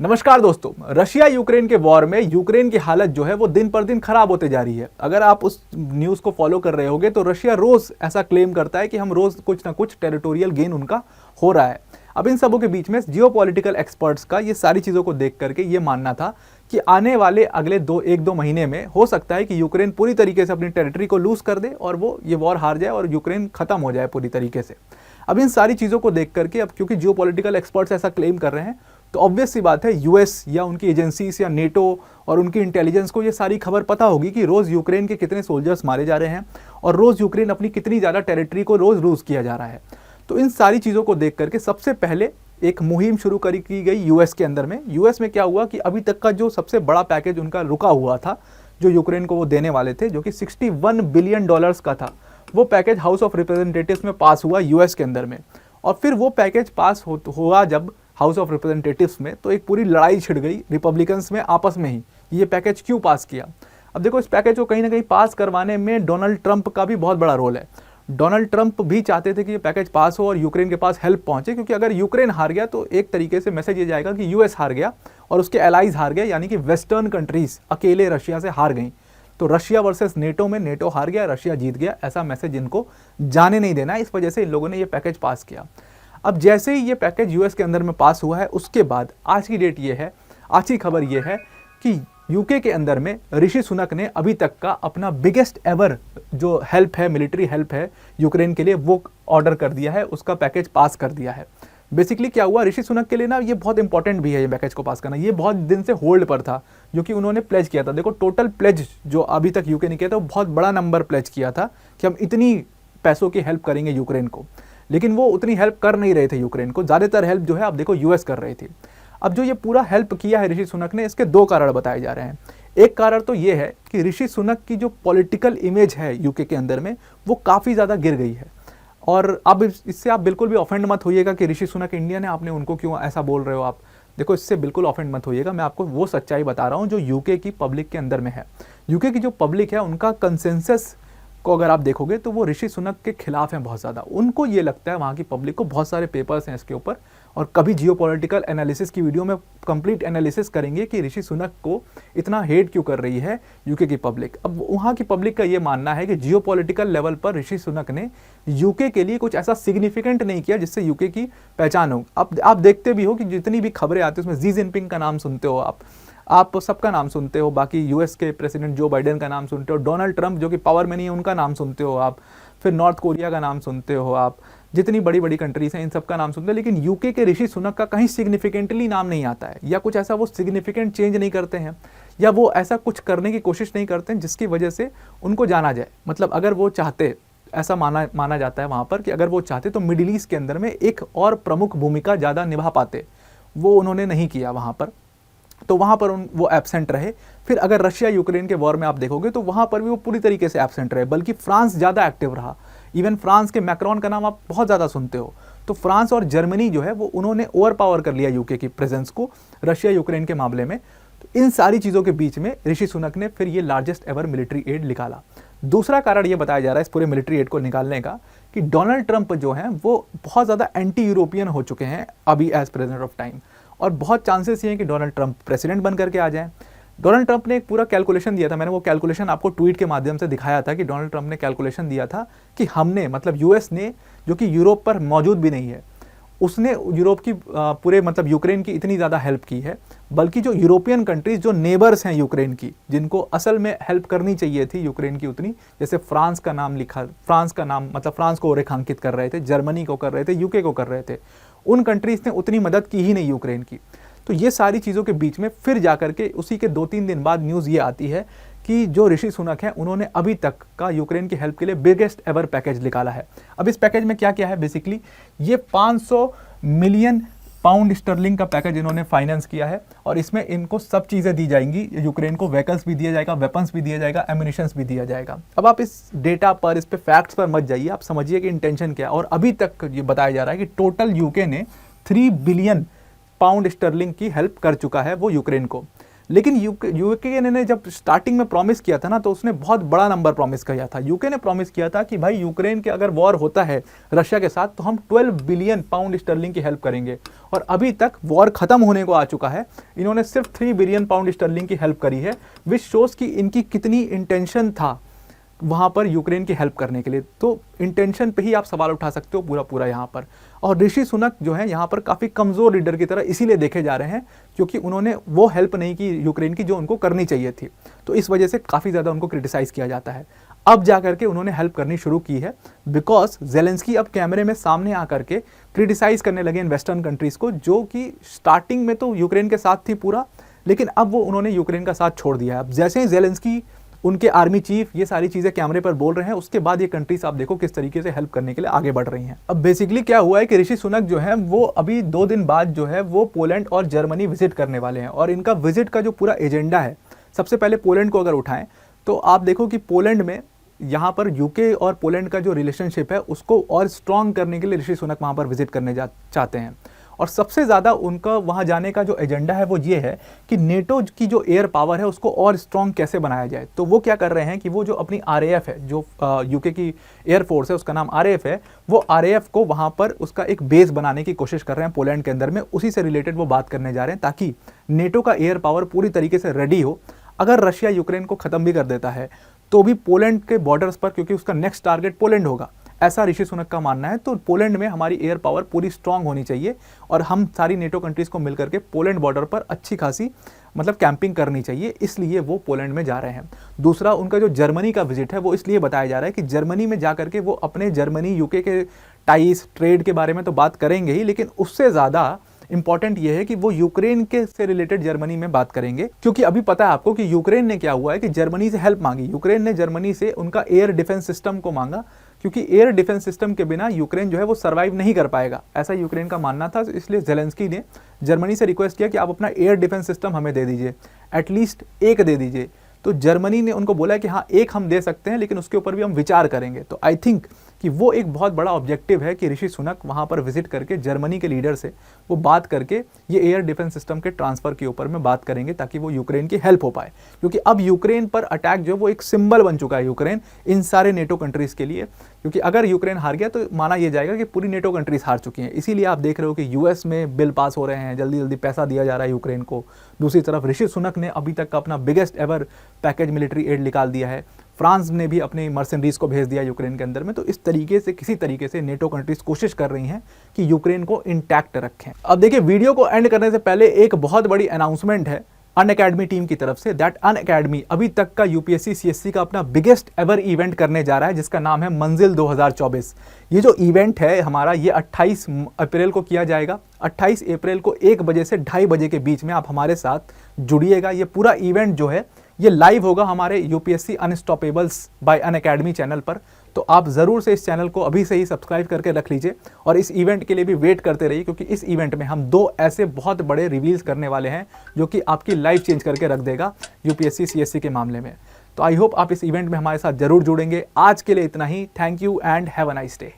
नमस्कार दोस्तों। Russia Ukraine के वॉर में यूक्रेन की हालत जो है वो दिन पर दिन खराब होते जा रही है। अगर आप उस न्यूज़ को फॉलो कर रहे होगे तो रशिया रोज ऐसा क्लेम करता है कि हम रोज कुछ ना कुछ टेरिटोरियल गेन उनका हो रहा है। अब इन सबों के बीच में जियोपॉलिटिकल एक्सपर्ट्स का ये सारी चीज़ों को देख करके ये मानना था कि आने वाले अगले एक दो महीने में हो सकता है कि यूक्रेन पूरी तरीके से अपनी टेरिटरी को लूज कर दे और वो ये वॉर हार जाए और यूक्रेन खत्म हो जाए पूरी तरीके से। अब इन सारी चीज़ों को देख करके, अब क्योंकि जियोपॉलिटिकल एक्सपर्ट्स ऐसा क्लेम कर रहे हैं, तो ऑब्वियस सी बात है यूएस या उनकी एजेंसीज या नेटो और उनकी इंटेलिजेंस को ये सारी खबर पता होगी कि रोज़ यूक्रेन के कितने सोल्जर्स मारे जा रहे हैं और रोज़ यूक्रेन अपनी कितनी ज़्यादा टेरिटरी को रोज़ लूज किया जा रहा है। तो इन सारी चीज़ों को देख करके सबसे पहले एक मुहिम शुरू की गई यूएस के अंदर में। यूएस में क्या हुआ कि अभी तक का जो सबसे बड़ा पैकेज उनका रुका हुआ था, जो यूक्रेन को वो देने वाले थे, जो कि $61 बिलियन का था, वो पैकेज हाउस ऑफ रिप्रेजेंटेटिव्स में पास हुआ यूएस के अंदर में। और फिर वो पैकेज पास हुआ जब हाउस ऑफ रिप्रेजेंटेटिव्स में, तो एक पूरी लड़ाई छिड़ गई रिपब्लिकन्स में आपस में ही, ये पैकेज क्यों पास किया। अब देखो, इस पैकेज को कहीं ना कहीं पास करवाने में डोनाल्ड ट्रंप का भी बहुत बड़ा रोल है। डोनाल्ड ट्रंप भी चाहते थे कि ये पैकेज पास हो और यूक्रेन के पास हेल्प पहुंचे, क्योंकि अगर यूक्रेन हार गया तो एक तरीके से मैसेज ये जाएगा कि यूएस हार गया और उसके एलाइज हार गए, यानी कि वेस्टर्न कंट्रीज अकेले रशिया से हार गई। तो रशिया वर्सेस नेटो में नेटो हार गया, रशिया जीत गया, ऐसा मैसेज इनको जाने नहीं देना। इस वजह से इन लोगों ने ये पैकेज पास किया। अब जैसे ही ये पैकेज यूएस के अंदर में पास हुआ है, उसके बाद आज की डेट ये है, आज की खबर ये है कि यूके के अंदर में ऋषि सुनक ने अभी तक का अपना बिगेस्ट एवर जो हेल्प है, मिलिट्री हेल्प है यूक्रेन के लिए, वो ऑर्डर कर दिया है, उसका पैकेज पास कर दिया है। बेसिकली क्या हुआ, ऋषि सुनक के लिए ना ये बहुत इंपॉर्टेंट भी है ये पैकेज को पास करना। ये बहुत दिन से होल्ड पर था, जो कि उन्होंने प्लेज किया था। देखो, टोटल प्लेज जो अभी तक यूके ने किया था वो बहुत बड़ा नंबर प्लेज किया था कि हम इतनी पैसों की हेल्प करेंगे यूक्रेन को, लेकिन वो उतनी हेल्प कर नहीं रहे थे यूक्रेन को। ज़्यादातर हेल्प जो है आप देखो यूएस कर रही थी। अब जो ये पूरा हेल्प किया है ऋषि सुनक ने, इसके दो कारण बताए जा रहे हैं। एक कारण तो ये है कि ऋषि सुनक की जो पॉलिटिकल इमेज है यूके के अंदर में, वो काफ़ी ज़्यादा गिर गई है। और अब इससे आप बिल्कुल भी ऑफेंड मत होइएगा कि ऋषि सुनक इंडियन है, आपने उनको क्यों ऐसा बोल रहे हो आप। देखो, इससे बिल्कुल ऑफेंड मत होइएगा, मैं आपको वो सच्चाई बता रहा हूँ जो यूके की पब्लिक के अंदर में है। यूके की जो पब्लिक है, उनका कंसेंसस को अगर आप देखोगे तो वो ऋषि सुनक के खिलाफ हैं बहुत ज़्यादा। उनको ये लगता है, वहाँ की पब्लिक को, बहुत सारे पेपर्स हैं इसके ऊपर, और कभी जियोपॉलिटिकल एनालिसिस की वीडियो में कंप्लीट एनालिसिस करेंगे कि ऋषि सुनक को इतना हेट क्यों कर रही है यूके की पब्लिक। अब वहाँ की पब्लिक का ये मानना है कि जियोपॉलिटिकल लेवल पर ऋषि सुनक ने यूके के लिए कुछ ऐसा सिग्निफिकेंट नहीं किया जिससे यूके की पहचान हो। अब आप देखते भी हो कि जितनी भी खबरें आती हैं उसमें जी जिनपिंग का नाम सुनते हो आप सबका नाम सुनते हो, बाकी यूएस के प्रेसिडेंट जो बाइडेन का नाम सुनते हो, डोनाल्ड ट्रंप जो कि पावर में नहीं है उनका नाम सुनते हो आप, फिर नॉर्थ कोरिया का नाम सुनते हो आप, जितनी बड़ी बड़ी कंट्रीज हैं इन सब का नाम सुनते हो, लेकिन यूके के ऋषि सुनक का कहीं सिग्निफिकेंटली नाम नहीं आता है, या कुछ ऐसा वो सिग्निफिकेंट चेंज नहीं करते हैं, या वो ऐसा कुछ करने की कोशिश नहीं करते हैं जिसकी वजह से उनको जाना जाए। मतलब अगर वो चाहते, ऐसा माना जाता है वहाँ पर कि अगर वो चाहते तो मिडिल ईस्ट के अंदर में एक और प्रमुख भूमिका ज़्यादा निभा पाते, वो उन्होंने नहीं किया वहाँ पर, तो वहाँ पर वो एब्सेंट रहे। फिर अगर रशिया यूक्रेन के वॉर में आप देखोगे तो वहाँ पर भी वो पूरी तरीके से एब्सेंट रहे, बल्कि फ्रांस ज़्यादा एक्टिव रहा। इवन फ्रांस के मैक्रोन का नाम आप बहुत ज़्यादा सुनते हो। तो फ्रांस और जर्मनी जो है वो उन्होंने ओवर पावर कर लिया यूके की प्रेजेंस को रशिया यूक्रेन के मामले में। तो इन सारी चीज़ों के बीच में ऋषि सुनक ने फिर ये लार्जेस्ट एवर मिलिट्री एड निकाला। दूसरा कारण ये बताया जा रहा है इस पूरे मिलिट्री एड को निकालने का कि डोनाल्ड ट्रंप जो हैं वो बहुत ज़्यादा एंटी यूरोपियन हो चुके हैं अभी एज प्रेजेंट ऑफ टाइम, और बहुत चांसेस ये हैं कि डोनाल्ड ट्रंप प्रेसिडेंट बन करके आ जाएं। डोनाल्ड ट्रंप ने एक पूरा कैलकुलेशन दिया था, मैंने वो कैलकुलेशन आपको ट्वीट के माध्यम से दिखाया था कि डोनाल्ड ट्रंप ने कैलकुलेशन दिया था कि हमने, मतलब यूएस ने, जो कि यूरोप पर मौजूद भी नहीं है, उसने यूरोप की पूरे मतलब यूक्रेन की इतनी ज़्यादा हेल्प की है, बल्कि जो यूरोपियन कंट्रीज जो नेबर्स हैं यूक्रेन की, जिनको असल में हेल्प करनी चाहिए थी यूक्रेन की उतनी, जैसे फ्रांस का नाम लिखा, फ्रांस का नाम मतलब फ्रांस को रेखांकित कर रहे थे, जर्मनी को कर रहे थे, यूके को कर रहे थे, उन कंट्रीज ने उतनी मदद की ही नहीं यूक्रेन की। तो ये सारी चीज़ों के बीच में फिर जाकर के उसी के 2-3 दिन बाद न्यूज़ ये आती है कि जो ऋषि सुनक हैं उन्होंने अभी तक का यूक्रेन की हेल्प के लिए बिगेस्ट एवर पैकेज निकाला है। अब इस पैकेज में क्या क्या है, बेसिकली ये 500 मिलियन पाउंड स्टर्लिंग का पैकेज इन्होंने फाइनेंस किया है, और इसमें इनको सब चीज़ें दी जाएंगी। यूक्रेन को व्हीकल्स भी दिया जाएगा, वेपन्स भी दिया जाएगा, एम्यूनिशंस भी दिया जाएगा। अब आप इस डेटा पर, इस पे फैक्ट्स पर मत जाइए, आप समझिए कि इंटेंशन क्या है। और अभी तक ये बताया जा रहा है कि टोटल यूके ने 3 बिलियन पाउंड स्टर्लिंग की हेल्प कर चुका है वो यूक्रेन को। लेकिन यूके ने जब स्टार्टिंग में प्रॉमिस किया था ना, तो उसने बहुत बड़ा नंबर प्रॉमिस किया था। यूके ने प्रॉमिस किया था कि भाई यूक्रेन के अगर वॉर होता है रशिया के साथ तो हम 12 बिलियन पाउंड स्टर्लिंग की हेल्प करेंगे, और अभी तक वॉर खत्म होने को आ चुका है, इन्होंने सिर्फ 3 बिलियन पाउंड स्टर्लिंग की हेल्प करी है, विच शोज कि इनकी कितनी इंटेंशन था वहाँ पर यूक्रेन की हेल्प करने के लिए। तो इंटेंशन पे ही आप सवाल उठा सकते हो पूरा पूरा यहाँ पर। और ऋषि सुनक जो है यहाँ पर काफ़ी कमज़ोर लीडर की तरह इसीलिए देखे जा रहे हैं क्योंकि उन्होंने वो हेल्प नहीं की यूक्रेन की जो उनको करनी चाहिए थी, तो इस वजह से काफ़ी ज़्यादा उनको क्रिटिसाइज़ किया जाता है। अब जा करके उन्होंने हेल्प करनी शुरू की है बिकॉज जेलेंस्की अब कैमरे में सामने आकर के क्रिटिसाइज़ करने लगे इन वेस्टर्न कंट्रीज़ को, जो कि स्टार्टिंग में तो यूक्रेन के साथ थी पूरा, लेकिन अब वो उन्होंने यूक्रेन का साथ छोड़ दिया है। अब जैसे ही जेलेंस्की, उनके आर्मी चीफ ये सारी चीज़ें कैमरे पर बोल रहे हैं, उसके बाद ये कंट्रीज आप देखो किस तरीके से हेल्प करने के लिए आगे बढ़ रही हैं। अब बेसिकली क्या हुआ है कि ऋषि सुनक जो है वो अभी 2 दिन बाद जो है वो पोलैंड और जर्मनी विजिट करने वाले हैं, और इनका विजिट का जो पूरा एजेंडा है, सबसे पहले पोलैंड को अगर उठाएं तो आप देखो कि पोलैंड में यहाँ पर यूके और पोलैंड का जो रिलेशनशिप है उसको और स्ट्रॉन्ग करने के लिए ऋषि सुनक वहाँ पर विजिट करने चाहते हैं। और सबसे ज़्यादा उनका वहाँ जाने का जो एजेंडा है वो ये है कि नेटो की जो एयर पावर है उसको और स्ट्रॉन्ग कैसे बनाया जाए। तो वो क्या कर रहे हैं कि वो जो अपनी RAF है, जो यूके की एयर फोर्स है, उसका नाम RAF है, वो RAF को वहाँ पर उसका एक बेस बनाने की कोशिश कर रहे हैं पोलैंड के अंदर में, उसी से रिलेटेड वो बात करने जा रहे हैं ताकि नेटो का एयर पावर पूरी तरीके से रेडी हो। अगर रशिया यूक्रेन को ख़त्म भी कर देता है तो भी पोलैंड के बॉर्डर्स पर, क्योंकि उसका नेक्स्ट टारगेट पोलैंड होगा, ऐसा ऋषि सुनक का मानना है, तो पोलैंड में हमारी एयर पावर पूरी स्ट्रांग होनी चाहिए और हम सारी नेटो कंट्रीज़ को मिलकर के पोलैंड बॉर्डर पर अच्छी खासी मतलब कैंपिंग करनी चाहिए, इसलिए वो पोलैंड में जा रहे हैं। दूसरा, उनका जो जर्मनी का विजिट है वो इसलिए बताया जा रहा है कि जर्मनी में जाकर के वो अपने जर्मनी यूके के टाइज ट्रेड के बारे में तो बात करेंगे ही, लेकिन उससे ज़्यादा इंपॉर्टेंट ये है कि वो यूक्रेन के से रिलेटेड जर्मनी में बात करेंगे, क्योंकि अभी पता है आपको कि यूक्रेन ने क्या हुआ है कि जर्मनी से हेल्प मांगी। यूक्रेन ने जर्मनी से उनका एयर डिफेंस सिस्टम को मांगा, क्योंकि एयर डिफेंस सिस्टम के बिना यूक्रेन जो है वो सर्वाइव नहीं कर पाएगा, ऐसा यूक्रेन का मानना था। इसलिए जेलेंस्की ने जर्मनी से रिक्वेस्ट किया कि आप अपना एयर डिफेंस सिस्टम हमें दे दीजिए, एटलीस्ट एक दे दीजिए। तो जर्मनी ने उनको बोला कि हाँ एक हम दे सकते हैं, लेकिन उसके ऊपर भी हम विचार करेंगे। तो आई थिंक कि वो एक बहुत बड़ा ऑब्जेक्टिव है कि ऋषि सुनक वहाँ पर विजिट करके जर्मनी के लीडर से वो बात करके ये एयर डिफेंस सिस्टम के ट्रांसफ़र के ऊपर में बात करेंगे ताकि वो यूक्रेन की हेल्प हो पाए, क्योंकि अब यूक्रेन पर अटैक जो है वो एक सिंबल बन चुका है यूक्रेन इन सारे नेटो कंट्रीज़ के लिए, क्योंकि अगर यूक्रेन हार गया तो माना यह जाएगा कि पूरी नेटो कंट्रीज़ हार चुकी हैं। इसीलिए आप देख रहे हो कि US में बिल पास हो रहे हैं, जल्दी जल्दी पैसा दिया जा रहा है यूक्रेन को। दूसरी तरफ ऋषि सुनक ने अभी तक का अपना biggest ever package military add निकाल दिया है। फ्रांस ने भी अपने मर्सेनरीज को भेज दिया यूक्रेन के अंदर में। तो इस तरीके से किसी तरीके से नेटो कंट्रीज कोशिश कर रही हैं कि यूक्रेन को इंटैक्ट रखें। अब देखिए, वीडियो को एंड करने से पहले एक बहुत बड़ी अनाउंसमेंट है अनअकैडमी टीम की तरफ से, दैट अनअकैडमी अभी तक का UPSC CSC का अपना बिगेस्ट एवर इवेंट करने जा रहा है, जिसका नाम है मंजिल 2024। ये जो इवेंट है हमारा, ये 28 अप्रैल को किया जाएगा। 28 अप्रैल को 1 बजे से 2:30 बजे के बीच में आप हमारे साथ जुड़िएगा। ये पूरा इवेंट जो है ये लाइव होगा हमारे UPSC अनस्टॉपेबल्स बाय अनअकैडमी चैनल पर। तो आप ज़रूर से इस चैनल को अभी से ही सब्सक्राइब करके रख लीजिए और इस इवेंट के लिए भी वेट करते रहिए, क्योंकि इस इवेंट में हम 2 ऐसे बहुत बड़े रिवील्स करने वाले हैं जो कि आपकी लाइफ चेंज करके रख देगा UPSC CSC के मामले में। तो आई होप आप इस इवेंट में हमारे साथ जरूर जुड़ेंगे। आज के लिए इतना ही। Thank you and have a nice day.